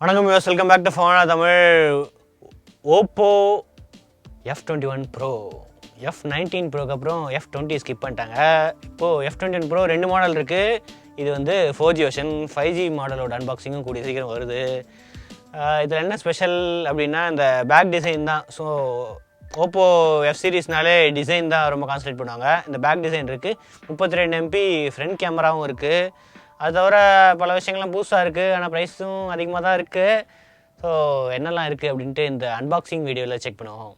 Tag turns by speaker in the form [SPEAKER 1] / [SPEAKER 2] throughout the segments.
[SPEAKER 1] வணக்கம் viewers, welcome back to ஃபோனா Tamil. OPPO F21 Pro F19 Proக்கு அப்புறம் F20 ஸ்கிப் பண்ணிட்டாங்க. இப்போது F21 Pro 2 மாடல் இருக்குது. இது வந்து 4G வெர்ஷன், 5G மாடலோட அன்பாக்சிங்கும் கூடிய சீக்கிரம் வருது. இதில் என்ன ஸ்பெஷல் அப்படின்னா இந்த பேக் டிசைன் தான். ஸோ OPPO F சீரீஸ்னாலே டிசைன் தான் ரொம்ப கான்சன்ட்ரேட் பண்ணுவாங்க. இந்த பேக் டிசைன் இருக்குது. 32 MP ஃப்ரண்ட் கேமராவும் இருக்குது. அது தவிர பல விஷயங்கள்லாம் புதுசாக இருக்குது. ஆனால் ப்ரைஸும் அதிகமாக தான் இருக்குது. ஸோ என்னெல்லாம் இருக்குது அப்படின்ட்டு இந்த அன்பாக்சிங் வீடியோவில் செக் பண்ணுவோம்.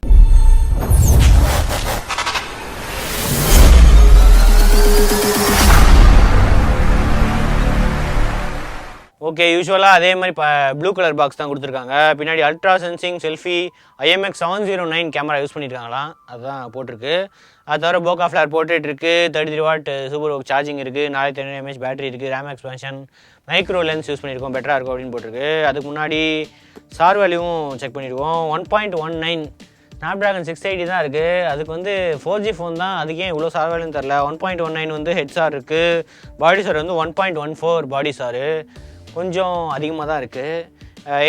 [SPEAKER 1] ஓகே, யூஸ்வலாக அதே மாதிரி ப்ளூ கலர் பாக்ஸ் தான் கொடுத்துருக்காங்க. பின்னாடி ultra sensing selfie IMX 709 camera use பண்ணியிருக்காங்களாம், அதுதான் போட்டிருக்கு. அது தவிர போகா ஃப்ளார் போர்ட்ரேட் இருக்குது, 33 வாட் சூப்பர் ஒர்க் சார்ஜிங் இருக்குது, 4500 mAh பேட்டரி இருக்குது, RAM expansion, micro lens use பண்ணியிருக்கோம், பெட்டராக இருக்கும் அப்படின்னு போட்டிருக்கு. அதுக்கு முன்னாடி சார் வேல்யூவும் செக் பண்ணியிருக்கோம். 1.19 Snapdragon 680 தான் இருக்குது. அதுக்கு வந்து 4G ஃபோன் தான், அதுக்கே இவ்வளோ சார் வேல்யூன்னு தெரில. 1.19 வந்து ஹெட் சார் இருக்குது. பாடி சார் வந்து 1.14 பாடி சாரு, கொஞ்சம் அதிகமாக தான் இருக்குது.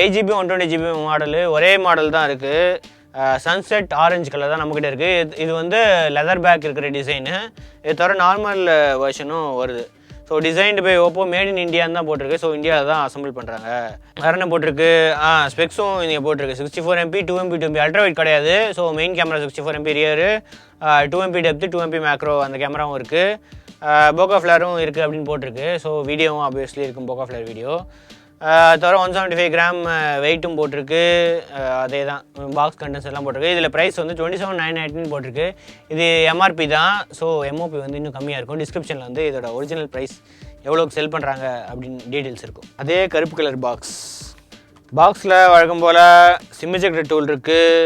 [SPEAKER 1] 8GB 120GB மாடலு, ஒரே மாடல் தான் இருக்குது. சன்செட் ஆரஞ்சு கலர் தான் நம்மக்கிட்ட இருக்குது. இது வந்து லெதர் பேக் இருக்கிற டிசைனு. இது தவிர நார்மல் வெர்ஷனும் வருது. So designed by OPPO, made in இந்தியான்னு தான் போட்டிருக்கு. ஸோ இந்தியாவில் தான் அசம்பிள் பண்ணுறாங்க. வேறு என்ன போட்டிருக்கு? ஸ்பெக்ஸும் இங்கே போட்டிருக்கு. 64 MP 2MP 2MP ultra wide கிடையாது. So main camera 64 MP rear, 2MP depth, 2MP macro அந்த கேமராவும் இருக்குது. போகா ஃப்ளாரும் இருக்குது அப்படின்னு போட்டிருக்கு. ஸோ வீடியோவும் ஆப்வியஸ்லி இருக்கும், போகா ஃப்ளார் வீடியோ. தவிர 175 கிராம் வெயிட்டும் போட்டிருக்கு. அதே தான் பாக்ஸ் கண்டென்ட்ஸ் எல்லாம் போட்டிருக்கு. இதில் ப்ரைஸ் வந்து 27,999 போட்டிருக்கு. இது MRP தான். ஸோ MOP வந்து இன்னும் கம்மியாக இருக்கும். டிஸ்கிரிப்ஷனில் வந்து இதோட ஒரிஜினல் ப்ரைஸ் எவ்வளோக்கு செல் பண்ணுறாங்க அப்படின்னு டீட்டெயில்ஸ் இருக்கும். அதே கருப்பு கலர் பாக்ஸில் வழக்கம் போல் சிம் எஜெக்டர் டூல் இருக்குது,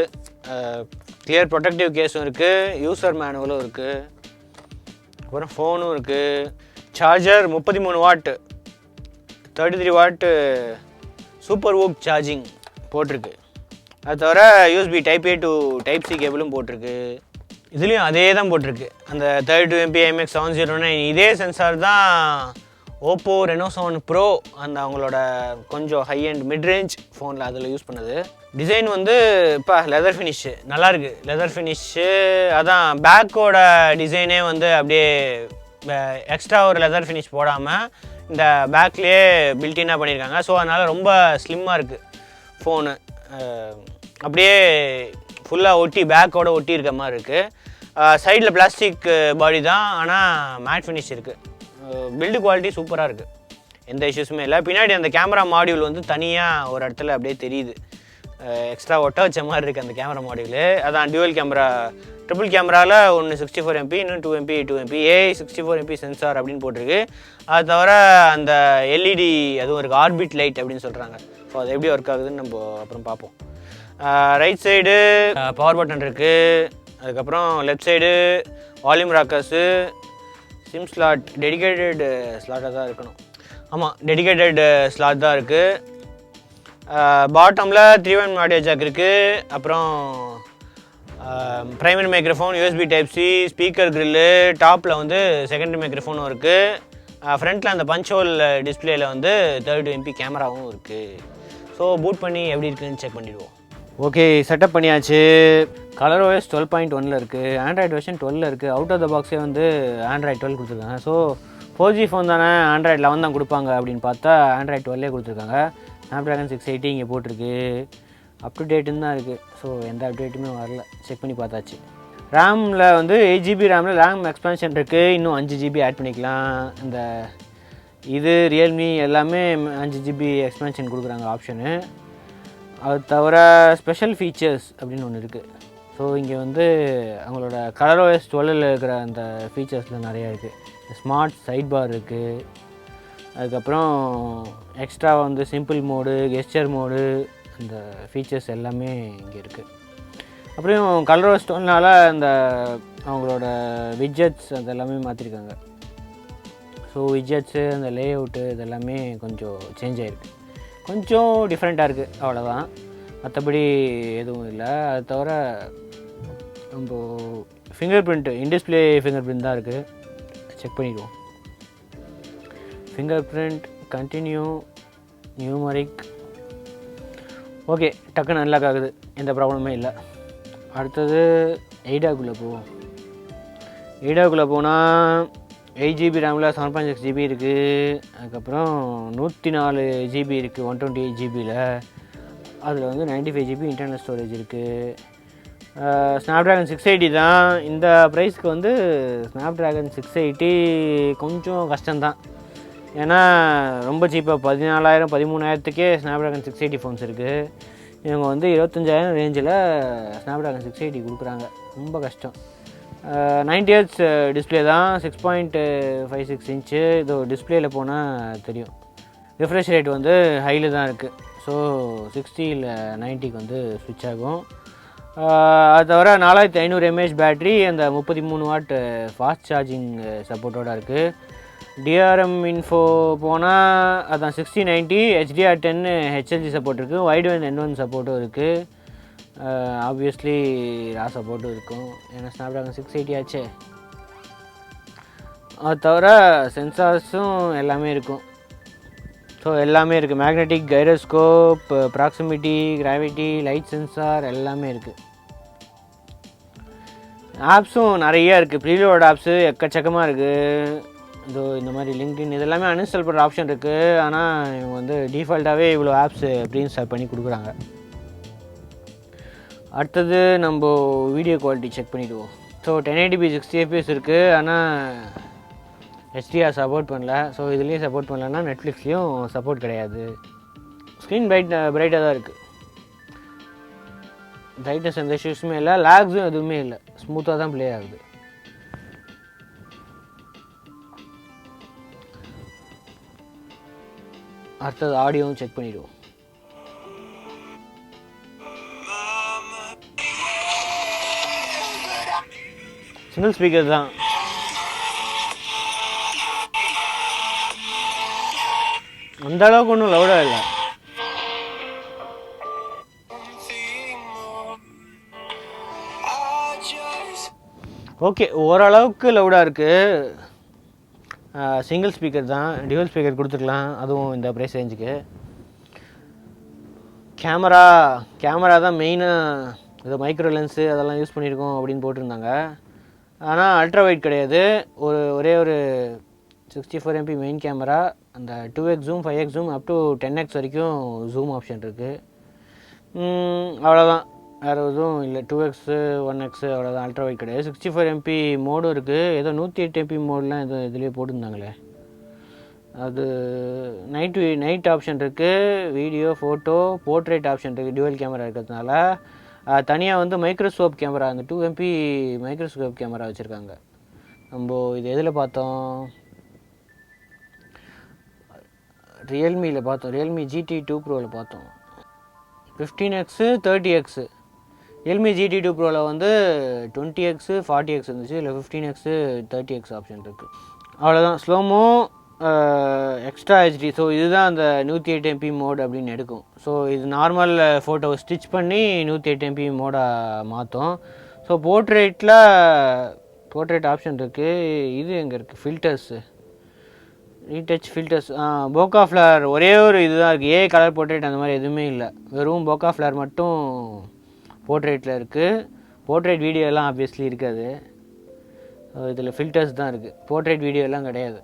[SPEAKER 1] கிளியர் ப்ரொடெக்டிவ் கேஸும் இருக்குது, யூசர் மேனுவலும் இருக்குது, அப்புறம் ஃபோனும் இருக்குது, charger 33 what 33 what super work charging போட்டிருக்கு. அது தவிர USB Type A to Type C கேபிளும் போட்டிருக்கு. இதுலேயும் அதே தான் போட்டிருக்கு. அந்த 32 MP IMX 709 இதே சென்சார் தான் OPPO Reno 7 Pro, அந்த அவங்களோட கொஞ்சம் ஹை அண்ட் மிட் ரேஞ்ச் ஃபோனில் அதில் யூஸ் பண்ணது. டிசைன் வந்து இப்போ லெதர் ஃபினிஷு நல்லாயிருக்கு. லெதர் ஃபினிஷு அதான் பேக்கோட டிசைனே வந்து அப்படியே எக்ஸ்ட்ரா ஒரு லெதர் ஃபினிஷ் போடாமல் இந்த பேக்லேயே பில்டினாக பண்ணியிருக்காங்க. ஸோ அதனால் ரொம்ப ஸ்லிம்மாக இருக்குது ஃபோனு. அப்படியே ஃபுல்லாக ஒட்டி பேக்கோட ஒட்டி இருக்க மாதிரி இருக்குது. சைடில் பிளாஸ்டிக் பாடி தான், ஆனால் மேட் ஃபினிஷ் இருக்குது. பில்டு குவாலிட்டி சூப்பராக இருக்குது, எந்த இஷ்யூஸுமே இல்லை. பின்னாடி அந்த கேமரா மாடியூல் வந்து தனியாக ஒரு இடத்துல அப்படியே தெரியுது, எக்ஸ்ட்ரா ஒட்ட வச்ச மாதிரி இருக்குது அந்த கேமரா மாடியூலு. அதான் டியூவல் கேமரா, ட்ரிபிள் கேமராவில் ஒன்று 64 MP, இன்னும் 2MP 2MP, AI 64 MP sensor அப்படின்னு போட்டிருக்கு. அது தவிர அந்த LED அதுவும் இருக்குது, ஆர்பிட் லைட் அப்படின்னு சொல்கிறாங்க. ஸோ அது எப்படி ஒர்க் ஆகுதுன்னு நம்ம அப்புறம் பார்ப்போம். ரைட் சைடு பவர் பட்டன் இருக்குது. அதுக்கப்புறம் left side volume rockers, sim slot, dedicated ஸ்லாட்டாக தான் இருக்கணும். ஆமாம், டெடிகேட்டட் ஸ்லாட் தான் இருக்குது. பாட்டமில் 3.1 ஆடியோ ஜாக் இருக்குது. அப்புறம் primary microphone, USB Type C, speaker grill, டாப்பில் வந்து செகண்டரி மைக்ரோஃபோனும் இருக்குது. ஃப்ரண்ட்டில் அந்த பஞ்ச் ஹோல் டிஸ்பிளேயில் வந்து 32 MP கேமராவும் இருக்குது. ஸோ பூட் பண்ணி எப்படி இருக்குதுன்னு செக் பண்ணிவிடுவோம். ஓகே, செட்டப் பண்ணியாச்சு. கலர் OS 12.1 இருக்குது, ஆண்ட்ராய்டு வெர்ஷன் 12 இருக்குது. அவுட் ஆஃப் த பாக்ஸே வந்து ஆண்ட்ராய்டு 12 கொடுத்துருக்காங்க. ஸோ 4G ஃபோன் தானே, ஆண்ட்ராய்டு 11 தான் கொடுப்பாங்க அப்படின்னு பார்த்தா ஆண்ட்ராய்டு 12 கொடுத்துருக்காங்க. Snapdragon 680 இங்கே போட்டிருக்கு. அப் டு டேட்டுன்னு தான் இருக்குது. ஸோ எந்த அப்டேட்டுமே வரல, செக் பண்ணி பார்த்தாச்சு. ரேமில் வந்து 8GB ரேமில் ரேம் எக்ஸ்பேன்ஷன் இருக்குது. இன்னும் 5GB ஆட் பண்ணிக்கலாம். இந்த இது ரியல்மி எல்லாமே 5GB எக்ஸ்பேன்ஷன் கொடுக்குறாங்க ஆப்ஷனு. அது தவிர ஸ்பெஷல் ஃபீச்சர்ஸ் அப்படின்னு ஒன்று இருக்குது. ஸோ இங்கே வந்து அவங்களோட கலர் OS 12 இருக்கிற அந்த ஃபீச்சர்ஸில் நிறையா இருக்குது. ஸ்மார்ட் சைட் பார் இருக்குது. அதுக்கப்புறம் எக்ஸ்ட்ரா வந்து சிம்பிள் மோடு, கெஸ்டர் மோடு, அந்த ஃபீச்சர்ஸ் எல்லாமே இங்கே இருக்குது. அப்புறம் கலர் OS 12னால அந்த அவங்களோட விட்ஜெட்ஸ் அது எல்லாமே மாற்றிருக்காங்க. ஸோ விட்ஜெட்ஸு, அந்த லே அவுட்டு இதெல்லாமே கொஞ்சம் சேஞ்ச் ஆகிருக்கு. கொஞ்சம் டிஃப்ரெண்ட்டாக இருக்குது, அவ்வளோதான். மற்றபடி எதுவும் இல்லை. அது தவிர நம்ம finger print, in-display finger print தான் இருக்குது. செக் பண்ணிடுவோம். Finger print, continue, numeric, okay, டக்குன்னு அன்லாக் ஆகுது, எந்த ப்ராப்ளமே இல்லை. அடுத்தது எய்டாக்குள்ளே போவோம். எய்டாக்குள்ளே போனால் 8GB ரேமில் 7.6GB இருக்குது. அதுக்கப்புறம் 104 GB இருக்குது 128GBயில். அதில் வந்து 95GB இன்டர்னல் ஸ்டோரேஜ் இருக்குது. ஸ்னாப்ட்ராகன் 680 தான். இந்த ப்ரைஸ்க்கு வந்து ஸ்னாப்ட்ராகன் 680 கொஞ்சம் கஷ்டம்தான். ஏன்னா ரொம்ப சீப்பாக 14,000 13,000த்துக்கே ஸ்னாப்ட்ராகன் 680 ஃபோன்ஸ் இருக்குது. இவங்க வந்து 25,000 ரேஞ்சில் ஸ்னாப்ட்ராகன் 680 கொடுக்குறாங்க. ரொம்ப கஷ்டம். 90Hz டிஸ்பிளே தான், 6.56 இன்ச்சு. இது டிஸ்பிளேயில் போனால் தெரியும். ரிஃப்ரெஷ் ரேட் வந்து ஹையில் தான் இருக்குது. ஸோ 60 இல்லை 90க்கு வந்து ஸ்விட்ச் ஆகும். அது தவிர 4500 mAh பேட்ரி, அந்த 33 வாட் ஃபாஸ்ட் சார்ஜிங் சப்போர்ட்டோடு இருக்குது. டிஆர்எம் இன்ஃபோ போனால் அதான் 6090 HDR10 HLG சப்போர்ட் இருக்குது. வைட் பேண்ட் N1 சப்போர்ட்டும் இருக்குது. ஆப்வியஸ்லி ரா சப்போர்ட்டும் இருக்கும், ஏன்னா ஸ்னாப்ட்ராகன் 680 ஆச்சே. அது தவிர சென்சார்ஸும் எல்லாமே இருக்கும். ஸோ எல்லாமே இருக்குது. Magnetic, gyroscope, proximity, gravity, light sensor எல்லாமே இருக்குது. ஆப்ஸும் நிறையா இருக்குது. ப்ரீலோட் ஆப்ஸு எக்கச்சக்கமாக இருக்குது. இந்த மாதிரி லிங்க்டின் இதெல்லாமே அன்இன்ஸ்டால் பண்ணுற ஆப்ஷன் இருக்குது. ஆனால் இவங்க வந்து டிஃபால்ட்டாகவே இவ்வளோ ஆப்ஸு ப்ரீ இன்ஸ்டால் பண்ணி கொடுக்குறாங்க. அடுத்தது நம்ம வீடியோ குவாலிட்டி செக் பண்ணிவிடுவோம். ஸோ 1080p 60fps இருக்குது, ஆனால் HDR சப்போர்ட் பண்ணல. ஸோ இதுலேயும் சப்போர்ட் பண்ணலன்னா நெட்ஃப்ளிக்ஸ்லேயும் சப்போர்ட் கிடையாது. ஸ்க்ரீன் பிரைட்டாக தான் இருக்குது. பிரைட்னஸ் எந்த இஷ்யூஸுமே இல்லை, லேக்ஸும் எதுவுமே இல்லை, ஸ்மூத்தாக தான் ப்ளே ஆகுது. அடுத்தது ஆடியோவும் செக் பண்ணிவிடுவோம். சிங்கிள் ஸ்பீக்கர் தான். அந்த அளவுக்கு ஒன்றும் லவுடாக இல்லை. ஓகே, ஓரளவுக்கு லவுடாக இருக்குது. சிங்கிள் ஸ்பீக்கர் தான், டியூவல் ஸ்பீக்கர் கொடுத்துக்கலாம், அதுவும் இந்த ப்ரைஸ் ரேஞ்சுக்கு. கேமரா தான் மெயினாக. இது மைக்ரோ லென்ஸு அதெல்லாம் யூஸ் பண்ணியிருக்கோம் அப்படின்னு போட்டிருந்தாங்க. ஆனால் அல்ட்ரா வைட் கிடையாது. ஒரே ஒரு 64MP மெயின் கேமரா, அந்த 2x zoom, 5x zoom, up to 10x வரைக்கும் ஜூம் ஆப்ஷன் இருக்குது. அவ்வளோதான், வேறு எதுவும் இல்லை. 2x 1x அவ்வளோதான். அல்ட்ரா வைட் கிடையாது. 64MP மோடும் இருக்குது. ஏதோ 108MP மோடெலாம் ஏதோ இதுலேயே போட்டிருந்தாங்களே, அது நைட் ஆப்ஷன் இருக்குது. வீடியோ, ஃபோட்டோ, போர்ட்ரேட் ஆப்ஷன் இருக்குது. டியூவல் கேமரா இருக்கிறதுனால. தனியாக வந்து மைக்ரோஸ்கோப் கேமரா, அந்த 2MP மைக்ரோஸ்கோப் கேமரா வச்சுருக்காங்க. நம்ம இது எதில் பார்த்தோம்? ரியல்மியில் பார்த்தோம். ரியல்மி GT2 ப்ரோவில் பார்த்தோம். 15x 30x. ரியல்மி GT2 ப்ரோவில் வந்து 20x 40x இருந்துச்சு. இல்லை 15x 30x ஆப்ஷன் இருக்குது. அவ்வளோதான். Slo-mo, extra HD. ஸோ இதுதான் அந்த 108MP மோட் அப்படின்னு எடுக்கும். ஸோ இது நார்மல் ஃபோட்டோவை ஸ்டிச் பண்ணி 108MP மோடாக மாற்றும். ஸோ போர்ட்ரேட் ஆப்ஷன் இருக்குது. இது எங்கே இருக்குது? Filters, retouch filters. Bokeh flower ஒரே ஒரு இதுதான் இருக்குது. கலர் போர்ட்ரேட் அந்த மாதிரி எதுவுமே இல்லை. வெறும் போக்கா ஃப்ளவர் மட்டும் போர்ட்ரேட்டில் இருக்குது. போர்ட்ரேட் வீடியோலாம் ஆப்வியஸ்லி இருக்காது. இதில் ஃபில்டர்ஸ் தான் இருக்குது. போர்ட்ரேட் வீடியோலாம் கிடையாது.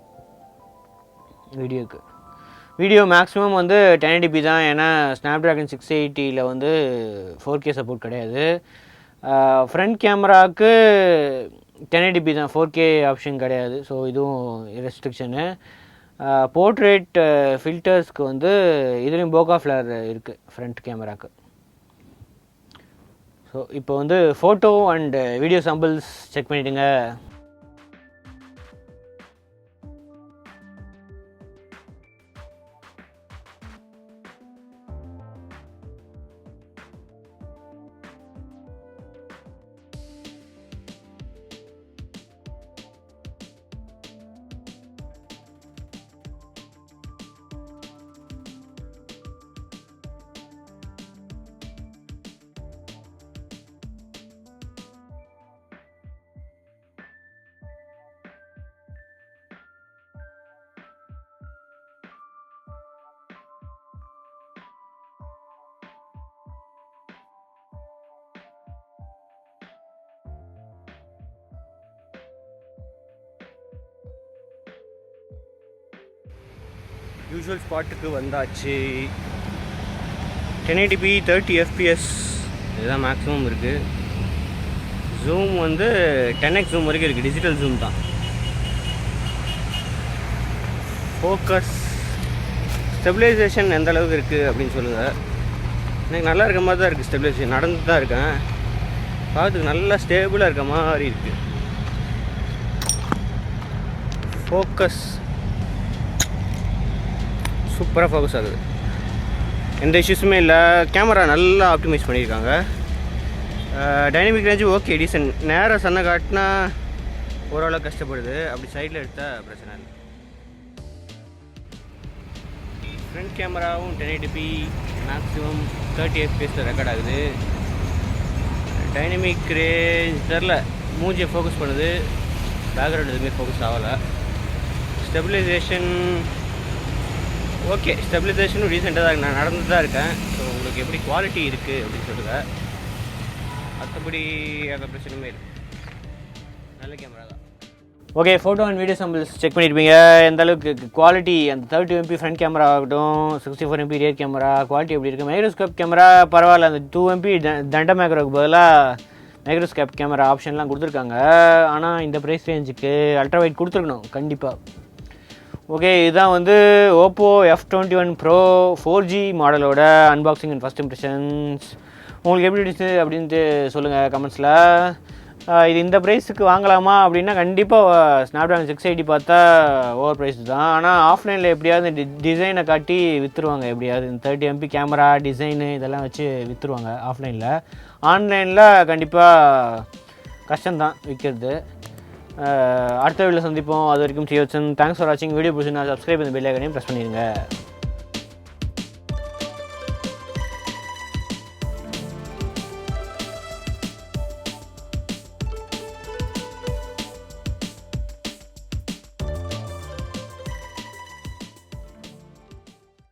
[SPEAKER 1] வீடியோ மேக்ஸிமம் வந்து 1080p தான். ஏன்னா ஸ்னாப்ட்ராகன் 680ல் வந்து 4K சப்போர்ட் கிடையாது. ஃப்ரண்ட் கேமராவுக்கு 1080p தான், 4K ஆப்ஷன் கிடையாது. ஸோ இதுவும் ரெஸ்ட்ரிக்ஷனு. போர்ட்ரேட் ஃபில்டர்ஸ்க்கு வந்து இதுலேயும் போக்கா ஃப்ளவர் இருக்குது ஃப்ரண்ட் கேமராவுக்கு. ஸோ இப்போ வந்து photo and video samples check பண்ணிவிடுங்க. யூஷுவல் ஸ்பாட்டுக்கு வந்தாச்சு. 1080p 30 fps இதுதான் மேக்ஸிமம் இருக்குது. ஜூம் வந்து 10x ஜூம் வரைக்கும் இருக்குது, டிஜிட்டல் ஜூம் தான். ஃபோக்கஸ் ஸ்டெபிலைசேஷன் எந்த அளவுக்கு இருக்குது அப்படின்னு சொல்லுங்கள். எனக்கு நல்லா இருக்க மாதிரி தான் இருக்குது. ஸ்டெபிலைசேஷன் நடந்து தான் இருக்கேன், பார்த்துக்கு நல்லா ஸ்டேபிளாக இருக்க மாதிரி இருக்குது. ஃபோக்கஸ் சூப்பராக ஃபோக்கஸ் ஆகுது, எந்த இஷ்யூஸுமே இல்லை. கேமரா நல்லா ஆப்டிமைஸ் பண்ணியிருக்காங்க. Dynamic range okay decent. நேராக சன்னை காட்டினா ஓரளவு கஷ்டப்படுது, அப்படி சைடில் எடுத்தால் பிரச்சனை இல்லை. ஃப்ரண்ட் கேமராவும் 1080p மேக்ஸிமம் 30 fps ரெக்கார்ட் ஆகுது. டைனமிக் ரேஞ்ச் தெரில, மூஞ்சியை ஃபோக்கஸ் பண்ணுது, பேக்ரவுண்ட் எதுவுமே ஃபோக்கஸ் ஆகலை. ஸ்டெபிலைசேஷன் ஓகே, ஸ்டெபிலைசேஷனும் ரீசெண்டாக தான் நான் நடந்து தான் இருக்கேன். ஸோ உங்களுக்கு எப்படி குவாலிட்டி இருக்குது அப்படின்னு சொல்லுங்கள். மற்றபடி அந்த பிரச்சனையுமே இருக்குது, நல்ல கேமரா தான். Okay, photo and video samples check பண்ணியிருப்பீங்க. எந்த அளவுக்கு குவாலிட்டி, அந்த 30 MP ஃப்ரண்ட் கேமரா ஆகட்டும், 64 MP ரியர் கேமரா குவாலிட்டி எப்படி இருக்குது. மைக்ரோஸ்கோப் கேமரா பரவாயில்ல, அந்த 2 MP தண்ட மேக்ரோக்கு பதிலாக மைக்ரோஸ்கோப் கேமரா ஆப்ஷன்லாம் கொடுத்துருக்காங்க. ஆனால் இந்த ப்ரைஸ் ரேஞ்சுக்கு அல்ட்ரா வைட் கொடுத்துருக்கணும் கண்டிப்பாக. ஓகே, இதுதான் வந்து OPPO F21 Pro 4G மாடலோட அன்பாக்சிங் அண்ட் ஃபஸ்ட் இம்ப்ரெஷன்ஸ். உங்களுக்கு எப்படி இருந்துச்சு அப்படின்ட்டு சொல்லுங்கள் கமெண்ட்ஸில். இது இந்த ப்ரைஸுக்கு வாங்கலாமா அப்படின்னா கண்டிப்பாக ஸ்னாப்ட்ராகன் 680 பார்த்தா ஓவர் ப்ரைஸ் தான். ஆனால் ஆஃப்லைனில் எப்படியாவது டிசைனை காட்டி விற்றுருவாங்க. எப்படியாவது இந்த 30 MP கேமரா டிசைனு இதெல்லாம் வச்சு விற்றுருவாங்க ஆஃப்லைனில். ஆன்லைனில் கண்டிப்பாக கஷ்டம்தான் விற்கிறது. அடுத்த வீடியோவில் சந்திப்போம். அது வரைக்கும் தேங்க்ஸ் ஃபார் வாட்சிங். வீடியோ பிடிச்சிருந்தா சப்ஸ்கிரைப் பண்ணி பெல் ஐகானையும் ப்ரெஸ் பண்ணிடுங்க.